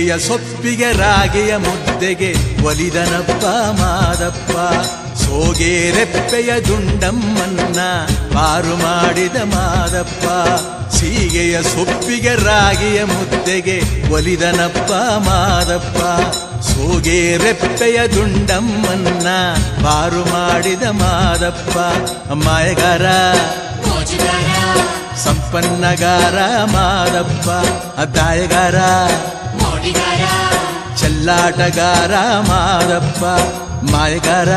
ಸೀಗೆಯ ಸೊಪ್ಪಿಗೆ ರಾಗಿಯ ಮುದ್ದೆಗೆ ಒಲಿದನಪ್ಪ ಮಾದಪ್ಪ. ಸೋಗೆ ರೆಪ್ಪೆಯ ದುಂಡಮ್ಮನ್ನ ಪಾರು ಮಾಡಿದ ಮಾದಪ್ಪ. ಸೀಗೆಯ ಸೊಪ್ಪಿಗೆ ರಾಗಿಯ ಮುದ್ದೆಗೆ ಒಲಿದನಪ್ಪ ಮಾದಪ್ಪ. ಸೋಗೆ ರೆಪ್ಪೆಯ ದುಂಡಮ್ಮನ್ನ ಪಾರು ಮಾಡಿದ ಮಾದಪ್ಪ. ಮಾಯಗಾರ ಸಂಪನ್ನಗಾರ ಮಾದಪ್ಪ. ದಾಯಗಾರ ಚೆಲ್ಲಾಟಗಾರ ಮಾದಪ್ಪ. ಮಾಯಗಾರ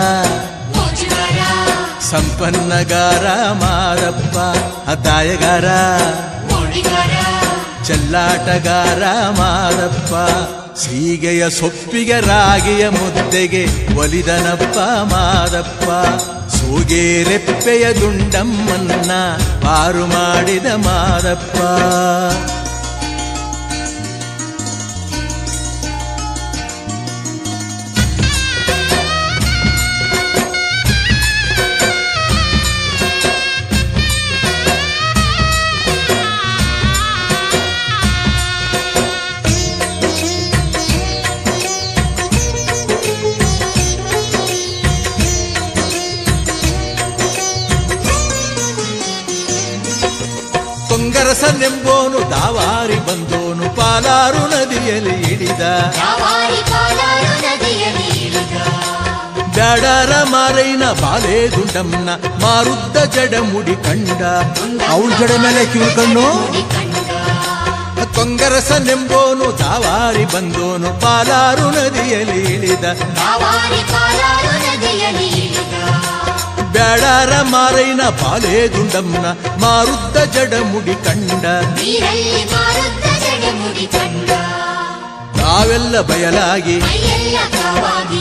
ಸಂಪನ್ನಗಾರ ಮಾದಪ್ಪ. ದಾಯಗಾರ ಚೆಲ್ಲಾಟಗಾರ ಮಾದಪ್ಪ. ಸೀಗೆಯ ಸೊಪ್ಪಿಗೆ ರಾಗಿಯ ಮುದ್ದೆಗೆ ಒಲಿದನಪ್ಪ ಮಾದಪ್ಪ. ಸೋಗೆ ರೆಪ್ಪೆಯ ದುಂಡಮ್ಮನ್ನ ಪಾರು ಮಾಡಿದ ಮಾದಪ್ಪ. ತೊಂಗರಸನೆಂಬೋನು ದಾವಾರಿ ಬಂದೋನು ಪಾಲಾರು ನದಿಯಲ್ಲಿ ಇಳಿದ. ಬ್ಯಾಡರ ಮಾರೈನ ಬಾಲೆ ದುಂಡಮ್ಮನ ಮಾರುದ್ದ ಜಡ ಮುಡಿ ಕಂಡ. ಅವಳ ಜಡ ಮೇಲೆ ಕಿವಿಕಣ್ಣು. ತೊಂಗರಸನೆಂಬೋನು ದಾವಾರಿ ಬಂದೋನು ಪಾಲಾರು ನದಿಯಲ್ಲಿ ಇಳಿದ. ಬ್ಯಾಡರ ಮಾರೈನ ಬಾಲೆ ದುಂಡಮ್ಮನ ಮಾರುದ್ದ ಜಡ ಮುಡಿ ಕಂಡ. ನಾವೆಲ್ಲ ಬಯಲಾಗಿ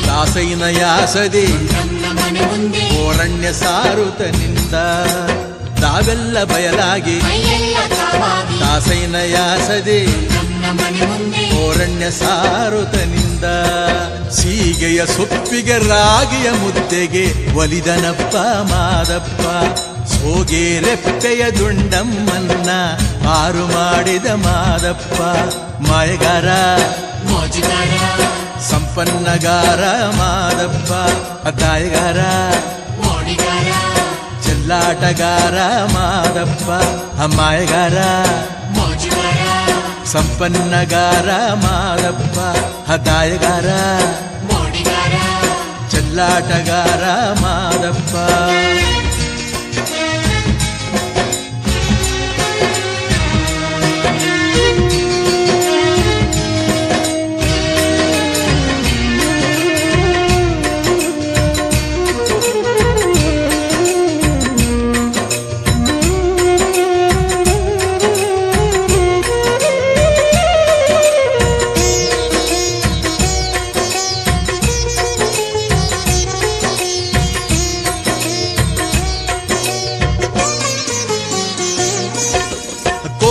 ದಾಸೈನ ಯಾಸದೆ ಓರಣ್ಯ ಸಾರುತನಿಂದ. ನಾವೆಲ್ಲ ಬಯಲಾಗಿ ದಾಸೈನ ಯಾಸದೆ ಓರಣ್ಯ ಸಾರುತನಿಂದ. ಸೀಗೆಯ ಸೊಪ್ಪಿಗೆ ರಾಗಿಯ ಮುದ್ದೆಗೆ ಒಲಿದನಪ್ಪ ಮಾದಪ್ಪ. ಸೋಗೆ ರೆಪ್ಪೆಯ ದುಂಡಮ್ಮನ್ನ ಪಾರು ಮಾಡಿದ ಮಾದಪ್ಪ. ಮಾಯಗಾರ ಸಂಪನ್ನಗಾರ ಮಾದಪ್ಪ. ದಾಯಗಾರ ಚೆಲ್ಲಾಟಗಾರ ಮಾದಪ್ಪ. ಮಾಯಗಾರ ಸಂಪನ್ನಗಾರ ಮಾದಪ್ಪ. ದಾಯಗಾರ ಚೆಲ್ಲಾಟಗಾರ ಮಾದಪ್ಪ.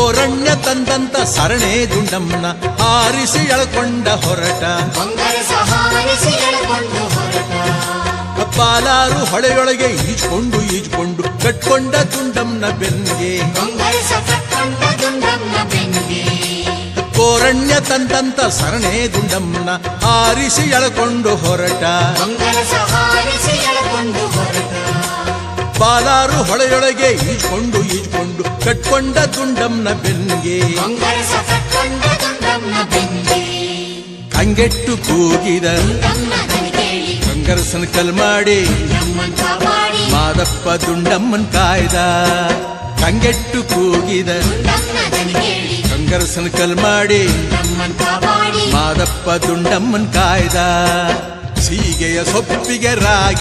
ಓರಣ್ಯ ತಂದಂತ ಸರಣೆ ದುಂಡಮ್ಮನ ಹಾರಿಸಿ ಎಳ್ಕೊಂಡ ಹೊರಟ. ಪಾಲಾರು ಹೊಳೆಯೊಳಗೆ ಈಜ್ಕೊಂಡು ಕಟ್ಕೊಂಡ ದುಂಡಮ್ಮನ ಬೆನ್ನಿಗೆ. ಓರಣ್ಯ ತಂದಂತ ಸರಣೆ ದುಂಡಮ್ಮನ ಹಾರಿಸಿ ಎಳ್ಕೊಂಡು ಹೊರಟ. ಪಾಲಾರು ಹೊಳೆಯೊಳಗೆ ಈಜ್ಕೊಂಡು ಕಟ್ಕೊಂಡ ದುಂಡಮ್ಮನ ಬೆನ್ನಿಗೆ. ಕಂಗೆಟ್ಟು ಕೂಗಿದ ಕಂಗರಸನ ಕಲ್ ಮಾಡಿ ಮಾದಪ್ಪ ದುಂಡಮ್ಮನ್ ಕಾಯ್ದ. ಕಂಗೆಟ್ಟು ಕೂಗಿದ ಕಂಗರಸನ ಕಲ್ ಮಾಡಿ ಮಾದಪ್ಪ ದುಂಡಮ್ಮನ್ ಕಾಯ್ದ. ಸೀಗೆಯ ಸೊಪ್ಪಿಗೆ ರಾಗಿ